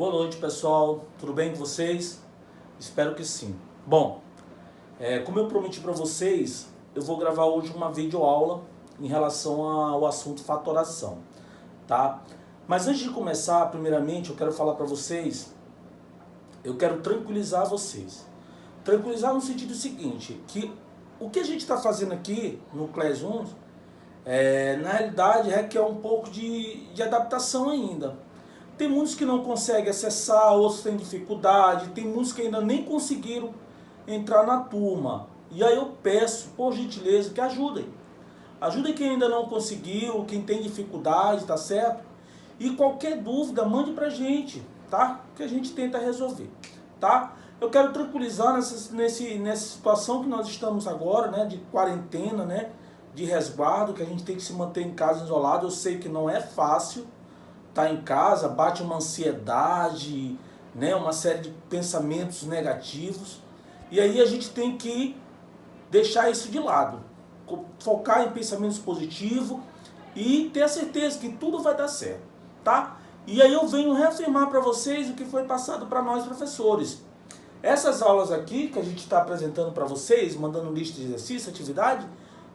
Boa noite, pessoal. Tudo bem com vocês? Espero que sim. Bom, como eu prometi para vocês, eu vou gravar hoje uma videoaula em relação ao assunto fatoração, tá? Mas antes de começar, primeiramente, eu quero falar para vocês, eu quero tranquilizar vocês. Tranquilizar no sentido seguinte, que o que a gente está fazendo aqui no Class 1, na realidade, requer um pouco de adaptação ainda. Tem muitos que não conseguem acessar, outros têm dificuldade, tem muitos que ainda nem conseguiram entrar na turma. E aí eu peço, por gentileza, que ajudem. Ajudem quem ainda não conseguiu, quem tem dificuldade, tá certo? E qualquer dúvida, mande pra gente, tá? Que a gente tenta resolver, tá? Eu quero tranquilizar nessa situação que nós estamos agora, né? De quarentena, né? De resguardo, que a gente tem que se manter em casa isolado. Eu sei que não é fácil. Tá em casa, bate uma ansiedade, né, uma série de pensamentos negativos. E aí a gente tem que deixar isso de lado, focar em pensamentos positivos e ter a certeza que tudo vai dar certo, tá? E aí eu venho reafirmar para vocês o que foi passado para nós professores. Essas aulas aqui que a gente está apresentando para vocês, mandando lista de exercício, atividade,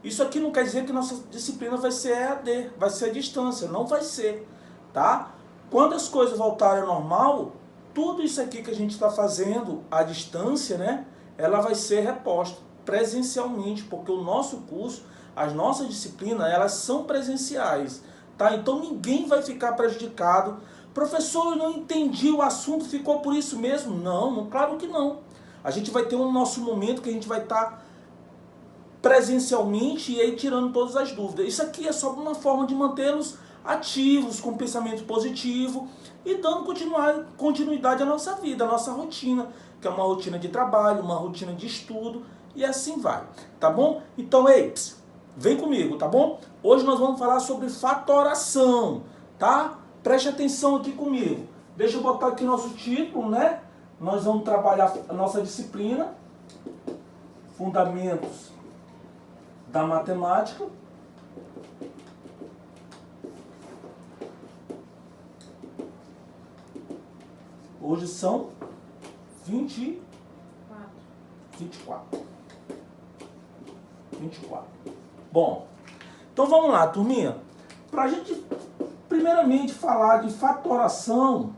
isso aqui não quer dizer que nossa disciplina vai ser EAD, vai ser à distância, não vai ser. Tá? Quando as coisas voltarem ao normal, tudo isso aqui que a gente está fazendo à distância, né, ela vai ser reposta presencialmente, porque o nosso curso, as nossas disciplinas, elas são presenciais, tá? Então ninguém vai ficar prejudicado. Professor, eu não entendi o assunto, ficou por isso mesmo? Não, claro que não. A gente vai ter um nosso momento que a gente vai estar presencialmente e aí tirando todas as dúvidas. Isso aqui é só uma forma de mantê-los ativos, com pensamento positivo e dando continuidade à nossa vida, à nossa rotina, que é uma rotina de trabalho, uma rotina de estudo e assim vai, tá bom? Então, ei, vem comigo, tá bom? Hoje nós vamos falar sobre fatoração, tá? Preste atenção aqui comigo. Deixa eu botar aqui nosso título, né? Nós vamos trabalhar a nossa disciplina, Fundamentos da Matemática. Hoje são 24. Bom, então vamos lá, turminha. Para a gente, primeiramente, falar de fatoração,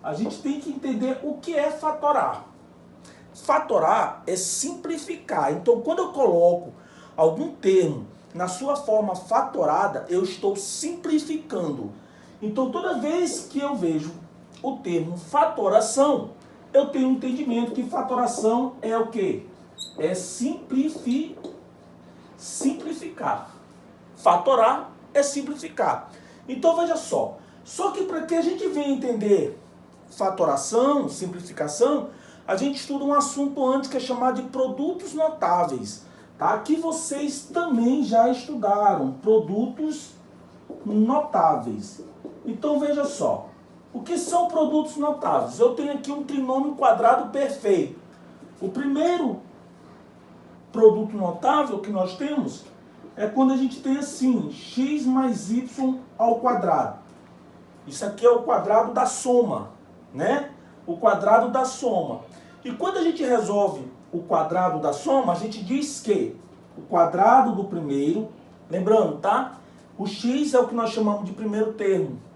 a gente tem que entender o que é fatorar. Fatorar é simplificar. Então, quando eu coloco algum termo na sua forma fatorada, eu estou simplificando. Então, toda vez que eu vejo o termo fatoração, eu tenho um entendimento que fatoração é o quê? É simplificar. Fatorar é simplificar. Então veja só que para que a gente venha entender fatoração, simplificação, a gente estuda um assunto antes que é chamado de produtos notáveis, tá? Que vocês também já estudaram, produtos notáveis. Então veja só, o que são produtos notáveis? Eu tenho aqui um trinômio quadrado perfeito. O primeiro produto notável que nós temos é quando a gente tem assim, x mais y ao quadrado. Isso aqui é o quadrado da soma, né? O quadrado da soma. E quando a gente resolve o quadrado da soma, a gente diz que o quadrado do primeiro, lembrando, tá? O x é o que nós chamamos de primeiro termo.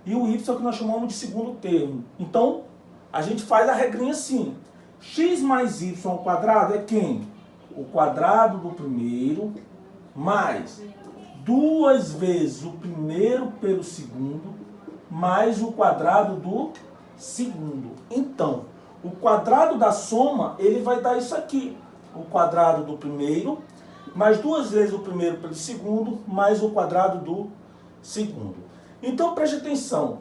E o y é o que nós chamamos de segundo termo. Então, a gente faz a regrinha assim. X mais y ao quadrado é quem? O quadrado do primeiro mais 2 vezes o primeiro pelo segundo mais o quadrado do segundo. Então, o quadrado da soma, ele vai dar isso aqui. O quadrado do primeiro mais 2 vezes o primeiro pelo segundo mais o quadrado do segundo. Então preste atenção,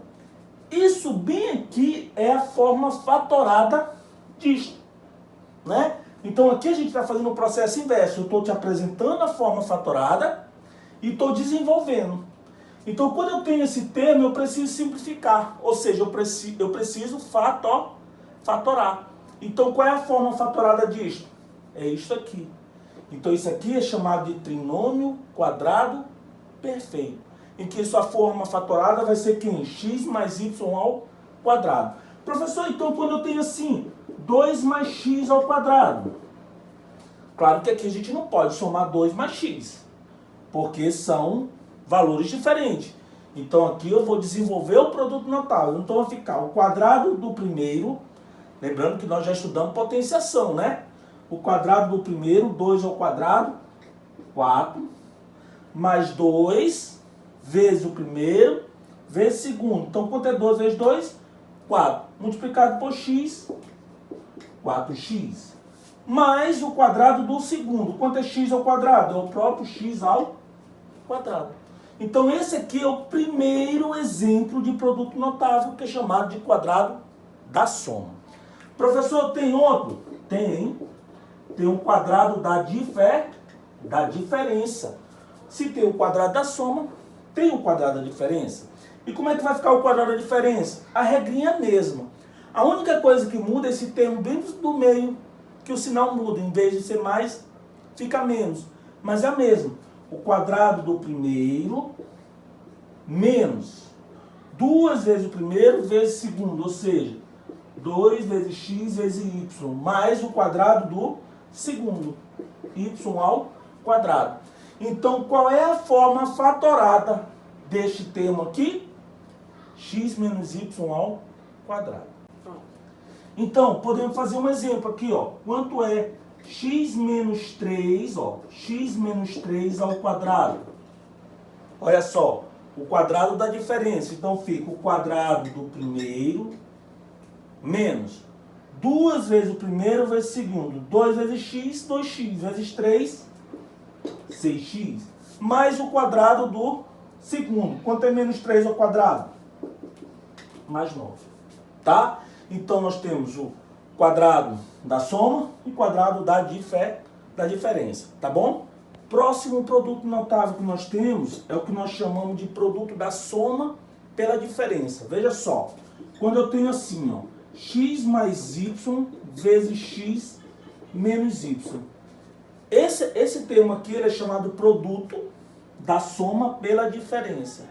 isso bem aqui é a forma fatorada disto, né? Então aqui a gente está fazendo o processo inverso, eu estou te apresentando a forma fatorada e estou desenvolvendo. Então quando eu tenho esse termo eu preciso simplificar, ou seja, eu preciso fatorar. Então qual é a forma fatorada disto? É isso aqui. Então isso aqui é chamado de trinômio quadrado perfeito. Em que sua forma fatorada vai ser quem? X mais y ao quadrado. Professor, então quando eu tenho assim, 2 mais x ao quadrado. Claro que aqui a gente não pode somar 2 mais x, porque são valores diferentes. Então aqui eu vou desenvolver o produto notável. Então vai ficar o quadrado do primeiro, lembrando que nós já estudamos potenciação, né? O quadrado do primeiro, 2 ao quadrado, 4, mais 2 vezes o primeiro, vezes o segundo. Então quanto é 2 vezes 2? 4. Multiplicado por x, 4x. Mais o quadrado do segundo. Quanto é x ao quadrado? É o próprio x ao quadrado. Então esse aqui é o primeiro exemplo de produto notável, que é chamado de quadrado da soma. Professor, tem outro? Tem. Tem um quadrado da diferença. Se tem o quadrado da soma, tem o quadrado da diferença. E como é que vai ficar o quadrado da diferença? A regrinha é a mesma. A única coisa que muda é esse termo dentro do meio, que o sinal muda. Em vez de ser mais, fica menos. Mas é a mesma. O quadrado do primeiro menos 2 vezes o primeiro vezes o segundo. Ou seja, 2 vezes x vezes y. Mais o quadrado do segundo. Y ao quadrado. Então, qual é a forma fatorada deste termo aqui? X menos y ao quadrado. Então, podemos fazer um exemplo aqui, ó. Quanto é x menos 3, ó, x menos 3 ao quadrado? Olha só, o quadrado da diferença. Então, fica o quadrado do primeiro menos 2 vezes o primeiro vezes o segundo. 2 vezes x, 2x. Vezes 3, 6x. Mais o quadrado do segundo. Quanto é menos 3 ao quadrado? Mais 9. Tá? Então, nós temos o quadrado da soma e o quadrado da diferença. Tá bom? Próximo produto notável que nós temos é o que nós chamamos de produto da soma pela diferença. Veja só. Quando eu tenho assim, ó, x mais y vezes x menos y. Esse termo aqui ele é chamado produto da soma pela diferença.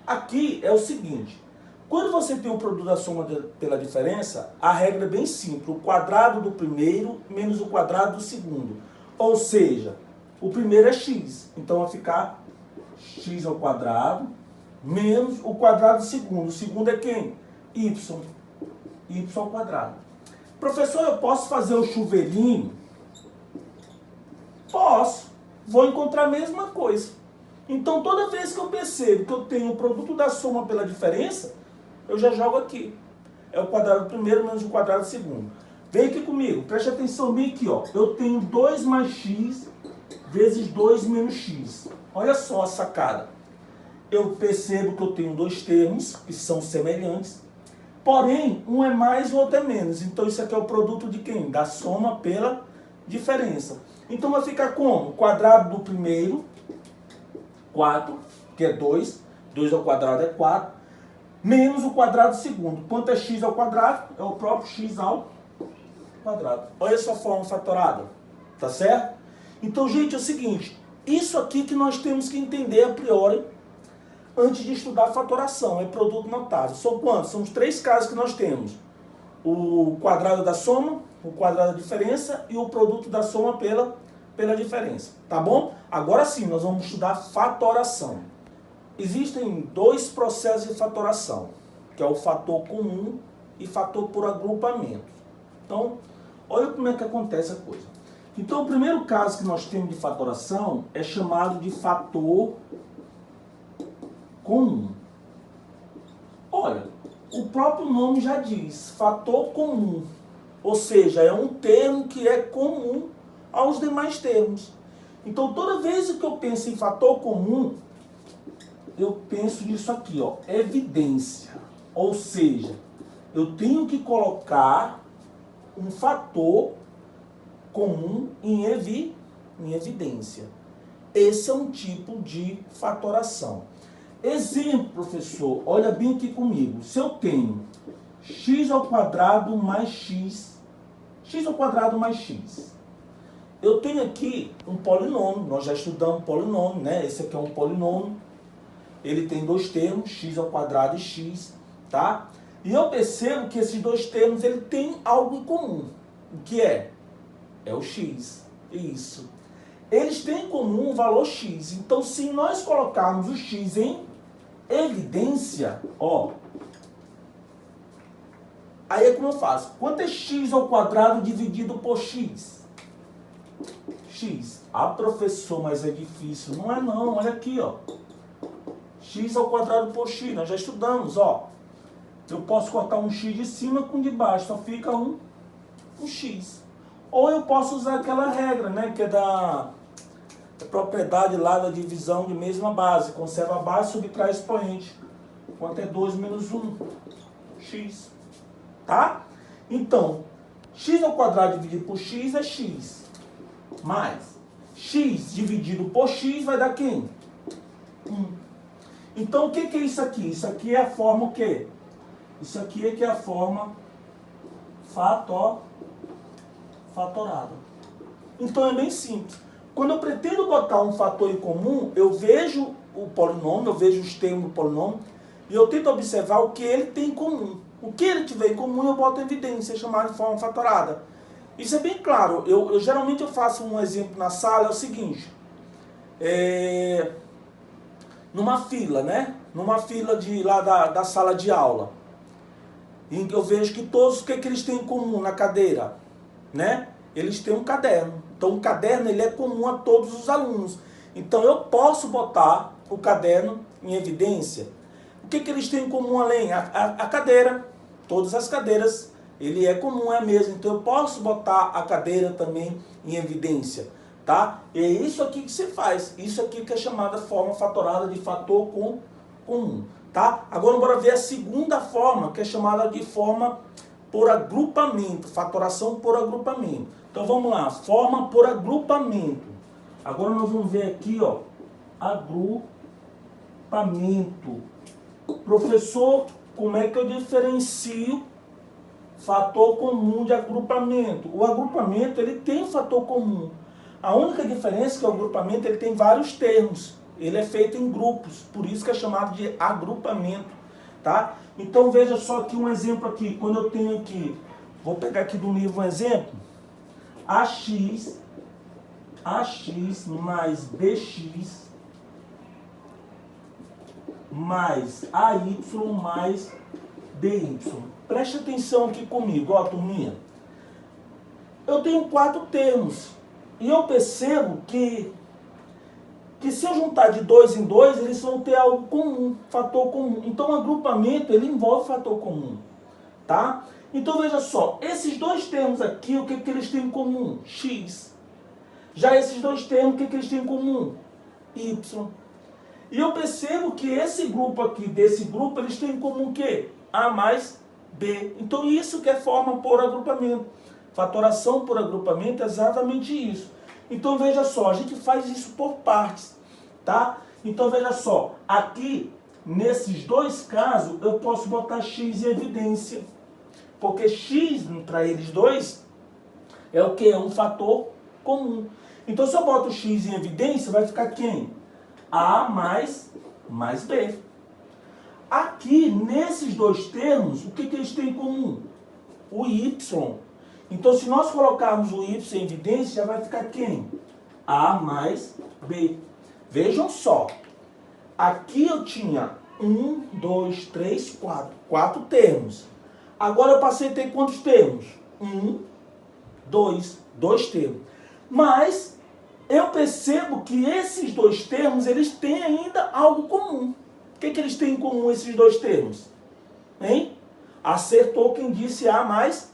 Aqui é o seguinte. Quando você tem o produto da soma pela diferença, a regra é bem simples. O quadrado do primeiro menos o quadrado do segundo. Ou seja, o primeiro é x. Então vai ficar x ao quadrado menos o quadrado do segundo. O segundo é quem? Y. Y ao quadrado. Professor, eu posso fazer o chuveirinho? Posso. Vou encontrar a mesma coisa. Então, toda vez que eu percebo que eu tenho o produto da soma pela diferença, eu já jogo aqui. É o quadrado do primeiro menos o quadrado do segundo. Vem aqui comigo, preste atenção bem aqui, ó. Eu tenho 2 mais x vezes 2 menos x. Olha só a sacada. Eu percebo que eu tenho dois termos que são semelhantes, porém, um é mais e o outro é menos. Então, isso aqui é o produto de quem? Da soma pela diferença. Então, vai ficar como? O quadrado do primeiro, 4, que é 2. 2 ao quadrado é 4. Menos o quadrado do segundo. Quanto é x ao quadrado? É o próprio x ao quadrado. Olha essa forma fatorada. Tá certo? Então, gente, é o seguinte. Isso aqui que nós temos que entender a priori antes de estudar a fatoração. É produto notável. São quantos? São os 3 casos que nós temos. O quadrado da soma, o quadrado da diferença e o produto da soma pela diferença. Tá bom? Agora sim, nós vamos estudar fatoração. Existem 2 processos de fatoração, que é o fator comum e fator por agrupamento. Então, olha como é que acontece a coisa. Então, o primeiro caso que nós temos de fatoração é chamado de fator comum. Olha, o próprio nome já diz, fator comum. Ou seja, é um termo que é comum aos demais termos. Então, toda vez que eu penso em fator comum, eu penso nisso aqui, ó, evidência. Ou seja, eu tenho que colocar um fator comum em evidência. Esse é um tipo de fatoração. Exemplo, professor, olha bem aqui comigo. Se eu tenho x ao quadrado mais x ao quadrado mais x. Eu tenho aqui um polinômio, nós já estudamos polinômio, né? Esse aqui é um polinômio. Ele tem 2 termos, x ao quadrado e x, tá? E eu percebo que esses dois termos ele tem algo em comum. O que é? É o x. Isso. Eles têm em comum o valor x. Então, se nós colocarmos o x em evidência, ó, aí é como eu faço. Quanto é x ao quadrado dividido por x? X. Ah, professor, mas é difícil. Não é não, olha aqui, ó. X ao quadrado por x, nós já estudamos, ó. Eu posso cortar um x de cima com de baixo, só fica um x. Ou eu posso usar aquela regra, né, que é da propriedade lá da divisão de mesma base. Conserva a base, subtrai expoente. Quanto é 2 menos 1? X. Tá? Então, x ao quadrado dividido por x é x. Mais x dividido por x vai dar quem? 1. Então, o que é isso aqui? Isso aqui é a forma o quê? Isso aqui é que é a forma fatorada. Então, é bem simples. Quando eu pretendo botar um fator em comum, eu vejo o polinômio, eu vejo os termos do polinômio, e eu tento observar o que ele tem em comum. O que ele tiver em comum, eu boto em evidência, é chamado de forma fatorada. Isso é bem claro. Geralmente eu faço um exemplo na sala, é o seguinte. Numa fila, né? Numa fila lá da sala de aula. Em que eu vejo que todos, o que eles têm em comum na cadeira? Né? Eles têm um caderno. Então o caderno ele é comum a todos os alunos. Então eu posso botar o caderno em evidência. O que eles têm em comum além? A cadeira. Todas as cadeiras, ele é comum, é mesmo. Então eu posso botar a cadeira também em evidência. Tá? E é isso aqui que você faz. Isso aqui que é chamada forma fatorada de fator comum. Tá? Agora bora ver a segunda forma, que é chamada de forma por agrupamento. Fatoração por agrupamento. Então vamos lá, forma por agrupamento. Agora nós vamos ver aqui, ó, agrupamento. Professor, como é que eu diferencio fator comum de agrupamento? O agrupamento, ele tem um fator comum. A única diferença é que o agrupamento ele tem vários termos. Ele é feito em grupos, por isso que é chamado de agrupamento, tá? Então veja só aqui um exemplo aqui. Quando eu tenho aqui, vou pegar aqui do livro um exemplo. AX mais BX mais AY mais DY. Preste atenção aqui comigo, ó, turminha. Eu tenho 4 termos. E eu percebo que se eu juntar de 2 em 2, eles vão ter algo comum, fator comum. Então o agrupamento, ele envolve fator comum, tá? Então veja só, esses dois termos aqui, o que eles têm em comum? X. Já esses dois termos, o que eles têm em comum? Y. E eu percebo que esse grupo aqui, desse grupo, eles têm em comum o quê? A mais B. Então isso que é forma por agrupamento. Fatoração por agrupamento é exatamente isso. Então veja só, a gente faz isso por partes, tá? Então veja só, aqui, nesses dois casos, eu posso botar X em evidência. Porque X, para eles dois, é o que? É um fator comum. Então se eu boto X em evidência, vai ficar quem? A mais B. Aqui, nesses dois termos, o que eles têm em comum? O Y. Então, se nós colocarmos o Y em evidência, já vai ficar quem? A mais B. Vejam só. Aqui eu tinha 1, 2, 3, 4. 4 termos. Agora eu passei a ter quantos termos? 1, 2. 2 termos. Mas eu percebo que esses dois termos, eles têm ainda algo comum. O que eles têm em comum, esses dois termos? Hein? Acertou quem disse A mais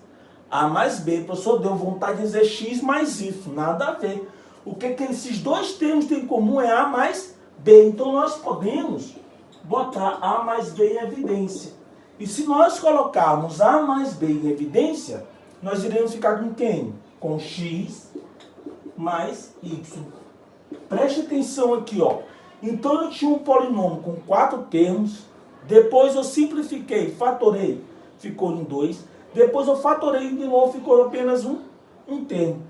B. O professor deu vontade de dizer X mais Y. Nada a ver. O que esses dois termos têm em comum é A mais B. Então nós podemos botar A mais B em evidência. E se nós colocarmos A mais B em evidência, nós iremos ficar com quem? Com X mais Y. Preste atenção aqui, ó. Então eu tinha um polinômio com 4 termos. Depois eu simplifiquei, fatorei, ficou em 2. Depois eu fatorei de novo, ficou apenas um termo.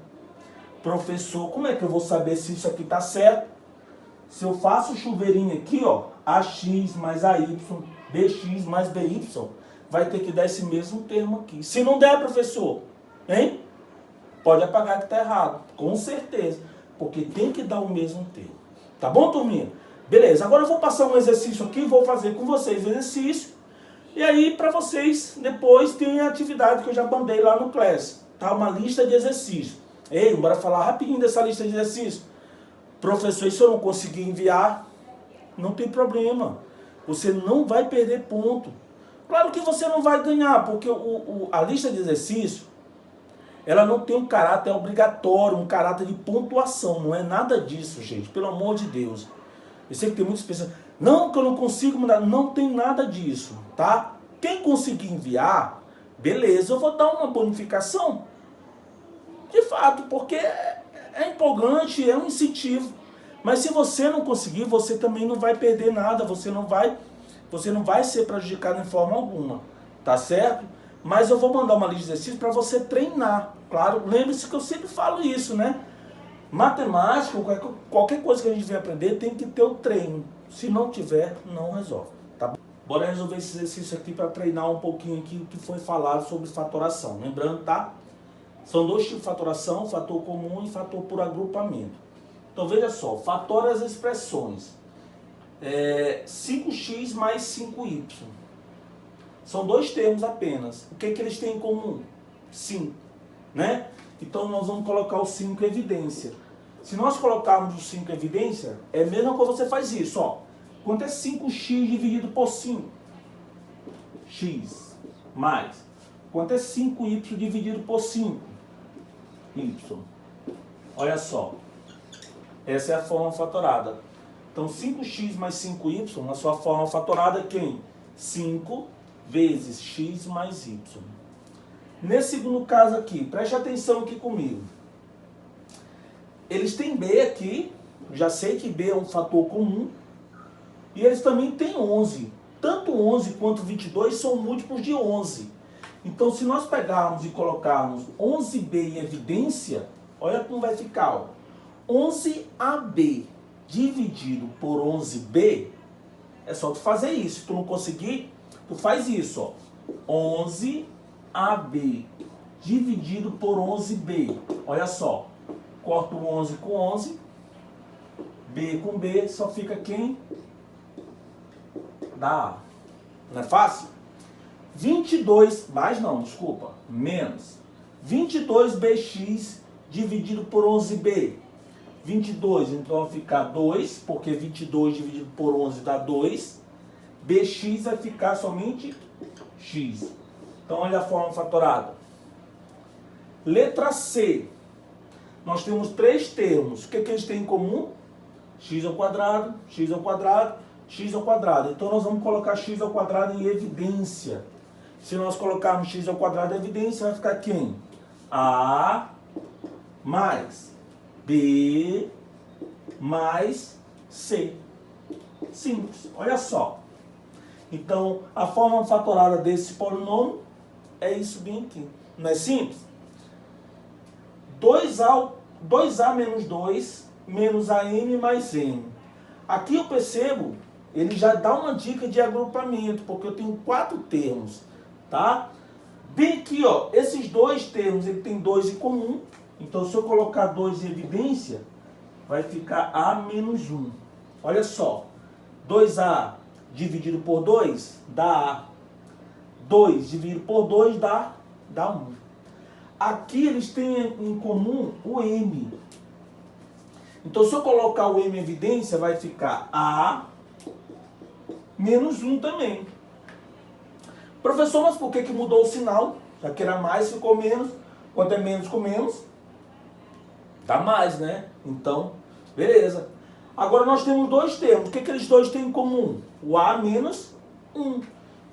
Professor, como é que eu vou saber se isso aqui está certo? Se eu faço o chuveirinho aqui, ó, AX mais AY, BX mais BY, vai ter que dar esse mesmo termo aqui. Se não der, professor, hein? Pode apagar que está errado, com certeza. Porque tem que dar o mesmo termo. Tá bom, turminha? Beleza, agora eu vou passar um exercício aqui, vou fazer com vocês o exercício. E aí, para vocês, depois tem a atividade que eu já mandei lá no Class. Tá? Uma lista de exercícios. Ei, bora falar rapidinho dessa lista de exercícios. Professor, e se eu não conseguir enviar? Não tem problema. Você não vai perder ponto. Claro que você não vai ganhar, porque a lista de exercícios, ela não tem um caráter obrigatório, um caráter de pontuação. Não é nada disso, gente. Pelo amor de Deus. Eu sei que tem muitas pessoas... Não, que eu não consigo mandar. Não tem nada disso, tá? Quem conseguir enviar, beleza, eu vou dar uma bonificação. De fato, porque é empolgante, é um incentivo. Mas se você não conseguir, você também não vai perder nada. Você não vai ser prejudicado em forma alguma. Tá certo? Mas eu vou mandar uma lista de exercícios para você treinar. Claro, lembre-se que eu sempre falo isso, né? Matemática, qualquer coisa que a gente vem aprender, tem que ter o treino. Se não tiver, não resolve. Tá bom? Bora resolver esse exercício aqui para treinar um pouquinho aqui o que foi falado sobre fatoração. Lembrando, tá? São dois tipos de fatoração, fator comum e fator por agrupamento. Então veja só, fatora as expressões. 5x mais 5y. São dois termos apenas. O que eles têm em comum? 5, né? Então nós vamos colocar o 5 em evidência. Se nós colocarmos o 5 em evidência, é a mesma coisa, você faz isso, ó. Quanto é 5x dividido por 5? X. Mais. Quanto é 5y dividido por 5? Y. Olha só. Essa é a forma fatorada. Então 5x mais 5y, na sua forma fatorada, quem? 5 vezes x mais y. Nesse segundo caso aqui, preste atenção aqui comigo. Eles têm b aqui, já sei que b é um fator comum, e eles também têm 11. Tanto 11 quanto 22 são múltiplos de 11. Então, se nós pegarmos e colocarmos 11b em evidência, olha como vai ficar, ó. 11ab dividido por 11b, é só tu fazer isso. Se tu não conseguir, tu faz isso, ó. 11ab dividido por 11b. Olha só. Corto 11 com 11. B com B, só fica quem? Dá A. Não é fácil? 22, mais não, desculpa, menos. 22bx dividido por 11b. 22, então vai ficar 2, porque 22 dividido por 11 dá 2. Bx vai ficar somente x. Então, olha a forma fatorada. Letra C. Nós temos três termos. O que eles têm em comum? X ao quadrado, x ao quadrado, x ao quadrado. Então, nós vamos colocar x ao quadrado em evidência. Se nós colocarmos x ao quadrado em evidência, vai ficar quem? A mais B mais C. Simples. Olha só. Então, a forma fatorada desse polinômio é isso bem aqui. Não é simples? 2A menos 2 menos AM mais M. Aqui eu percebo, ele já dá uma dica de agrupamento, porque eu tenho 4 termos, tá? Bem aqui, ó, esses dois termos, ele tem 2 em comum. Então, se eu colocar 2 em evidência, vai ficar A menos 1. Olha só, 2A dividido por 2 dá A. 2 dividido por 2 dá 1. Aqui eles têm em comum o M. Então, se eu colocar o M em evidência, vai ficar A menos 1 também. Professor, mas por que mudou o sinal? Já que era mais, ficou menos. Quanto é menos com menos? Dá mais, né? Então, beleza. Agora nós temos dois termos. O que eles dois têm em comum? O A menos 1.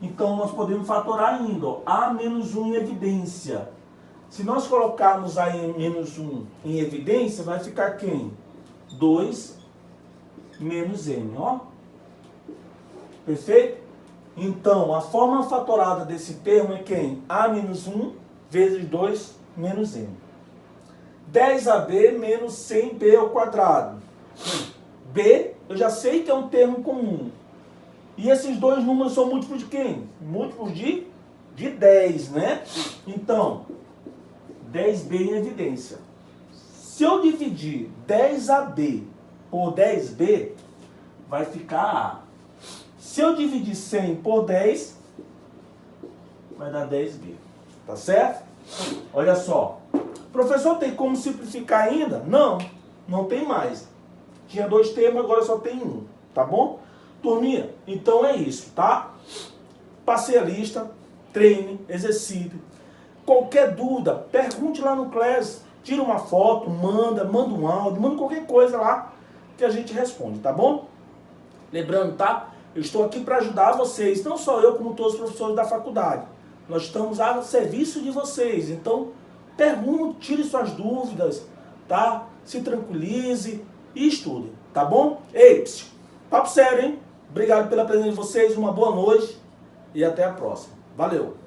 Então, nós podemos fatorar ainda. Ó, A menos 1 em evidência. Se nós colocarmos A menos 1 em evidência, vai ficar quem? 2 menos M, ó. Perfeito? Então, a forma fatorada desse termo é quem? A menos 1 vezes 2 menos M. 10AB menos 100B ao quadrado. B, eu já sei que é um termo comum. E esses dois números são múltiplos de quem? Múltiplos de de 10, né? Então, 10B em evidência. Se eu dividir 10AB por 10B, vai ficar A. Se eu dividir 100 por 10, vai dar 10B. Tá certo? Olha só. Professor, tem como simplificar ainda? Não, não tem mais. Tinha 2 termos, agora só tem 1. Tá bom? Turminha, então é isso, tá? Passei a lista, treine, exercite. Qualquer dúvida, pergunte lá no Class. Tira uma foto, manda um áudio, manda qualquer coisa lá que a gente responde, tá bom? Lembrando, tá? Eu estou aqui para ajudar vocês, não só eu, como todos os professores da faculdade. Nós estamos a serviço de vocês, então pergunte, tire suas dúvidas, tá? Se tranquilize e estude, tá bom? Ei, papo sério, hein? Obrigado pela presença de vocês, uma boa noite e até a próxima. Valeu!